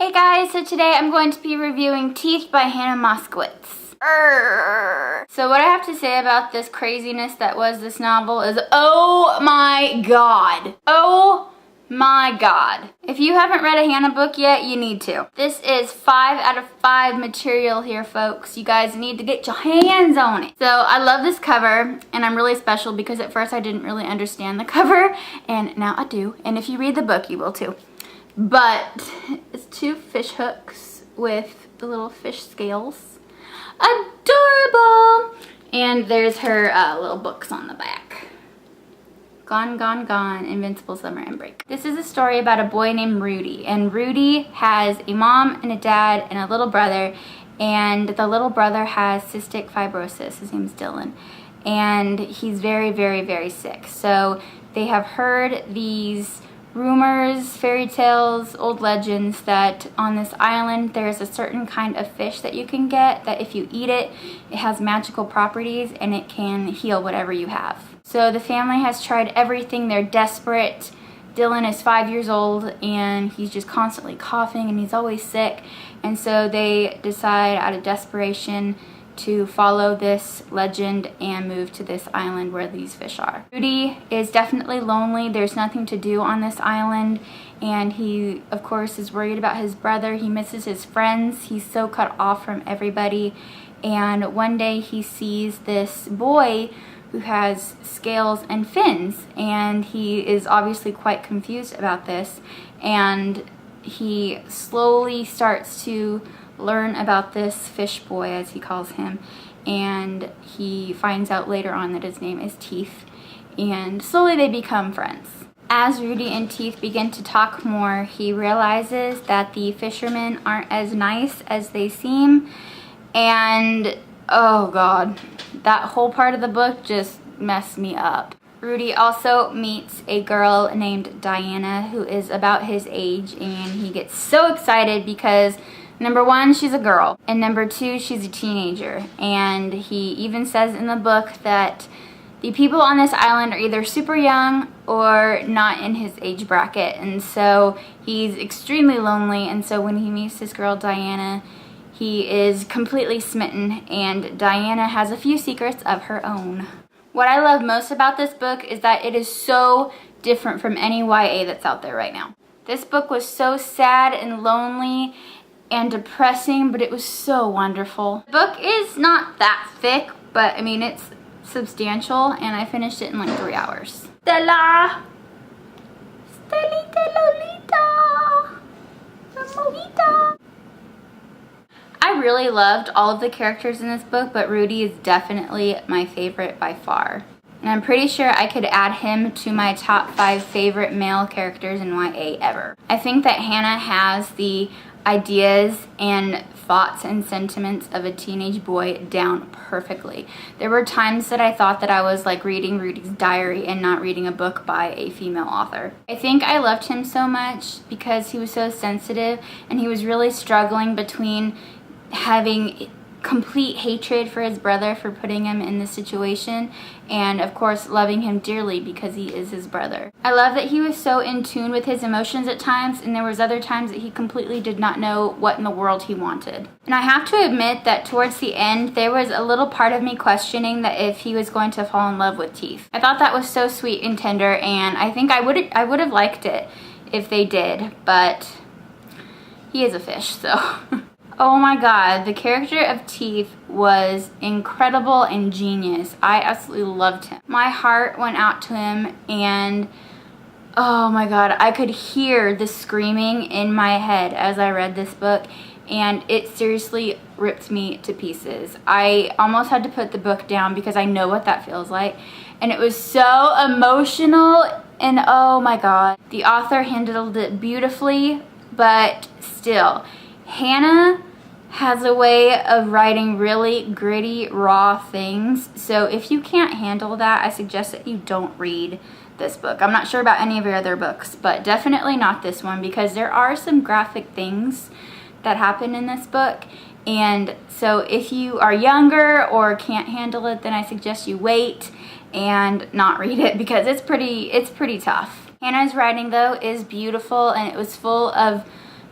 Hey guys, so today I'm going to be reviewing Teeth by Hannah Moskowitz. So what I have to say about this craziness that was this novel is, oh my god. Oh my god. If you haven't read a Hannah book yet, you need to. This is 5 out of 5 material here, folks. You guys need to get your hands on it. So I love this cover, and I'm really special because at first I didn't really understand the cover, and now I do. And if you read the book, you will too. But it's 2 fish hooks with the little fish scales. Adorable! And there's her little books on the back. Gone, Gone, Gone, Invincible Summer and Break. This is a story about a boy named Rudy. And Rudy has a mom and a dad and a little brother. And the little brother has cystic fibrosis. His name's Dylan. And he's very, very, very sick. So they have heard these rumors, fairy tales, old legends that on this island there's a certain kind of fish that you can get that if you eat it, it has magical properties and it can heal whatever you have. So the family has tried everything. They're desperate. Dylan is 5 years old and he's just constantly coughing and he's always sick. And so they decide out of desperation to follow this legend and move to this island where these fish are. Rudy is definitely lonely. There's nothing to do on this island, and he, of course, is worried about his brother. He misses his friends. He's so cut off from everybody. And one day he sees this boy who has scales and fins, and he is obviously quite confused about this, and he slowly starts to learn about this fish boy, as he calls him, and he finds out later on that his name is Teeth, and slowly they become friends. As Rudy and Teeth begin to talk more, he realizes that the fishermen aren't as nice as they seem, and oh god, that whole part of the book just messed me up. Rudy also meets a girl named Diana who is about his age, and he gets so excited because number 1, she's a girl, and number 2, she's a teenager. And he even says in the book that the people on this island are either super young or not in his age bracket, and so he's extremely lonely. And so when he meets this girl Diana, he is completely smitten, and Diana has a few secrets of her own. What I love most about this book is that it is so different from any YA that's out there right now. This book was so sad and lonely and depressing, but it was so wonderful. The book is not that thick, but I mean it's substantial, and I finished it in like 3 hours. Stella! Stellita Lolita! Mojita! I really loved all of the characters in this book, but Rudy is definitely my favorite by far. And I'm pretty sure I could add him to my top 5 favorite male characters in YA ever. I think that Hannah has the ideas and thoughts and sentiments of a teenage boy down perfectly. There were times that I thought that I was like reading Rudy's diary and not reading a book by a female author. I think I loved him so much because he was so sensitive, and he was really struggling between having complete hatred for his brother for putting him in this situation, and of course loving him dearly because he is his brother. I love that he was so in tune with his emotions at times, and there was other times that he completely did not know what in the world he wanted. And I have to admit that towards the end there was a little part of me questioning that if he was going to fall in love with Teeth. I thought that was so sweet and tender, and I think I would have liked it if they did, but he is a fish, so oh my god, the character of Teeth was incredible and genius. I absolutely loved him. My heart went out to him, and oh my god, I could hear the screaming in my head as I read this book, and it seriously ripped me to pieces. I almost had to put the book down because I know what that feels like, and it was so emotional, and oh my god. The author handled it beautifully, but still, Hannah has a way of writing really gritty, raw things. So if you can't handle that, I suggest that you don't read this book. I'm not sure about any of your other books, but definitely not this one, because there are some graphic things that happen in this book. And so if you are younger or can't handle it, then I suggest you wait and not read it, because it's pretty tough. Hannah's writing, though, is beautiful, and it was full of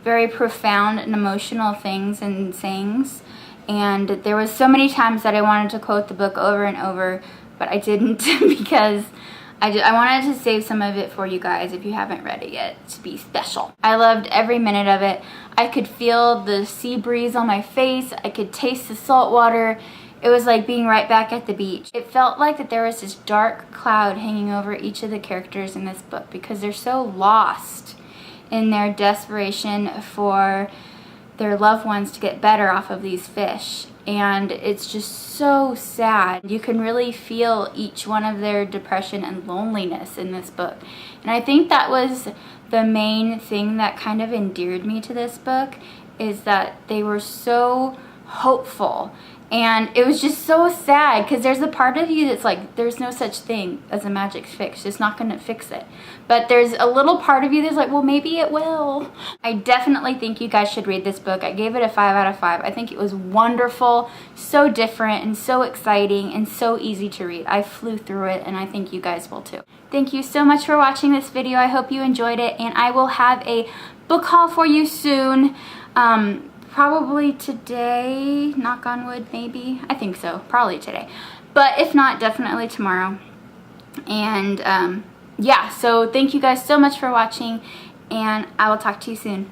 very profound and emotional things and sayings. And there was so many times that I wanted to quote the book over and over, but I didn't because I wanted to save some of it for you guys if you haven't read it yet, to be special. I loved every minute of it. I could feel the sea breeze on my face. I could taste the salt water. It was like being right back at the beach. It felt like that there was this dark cloud hanging over each of the characters in this book because they're so lost in their desperation for their loved ones to get better off of these fish. And it's just so sad. You can really feel each one of their depression and loneliness in this book. And I think that was the main thing that kind of endeared me to this book, is that they were so hopeful. And it was just so sad because there's a part of you that's like, there's no such thing as a magic fix. It's not going to fix it. But there's a little part of you that's like, well, maybe it will. I definitely think you guys should read this book. I gave it a 5 out of 5. I think it was wonderful, so different and so exciting and so easy to read. I flew through it and I think you guys will too. Thank you so much for watching this video. I hope you enjoyed it, and I will have a book haul for you soon. Probably today, knock on wood, maybe. I think so, probably today. But if not, definitely tomorrow. And yeah, so thank you guys so much for watching, and I will talk to you soon.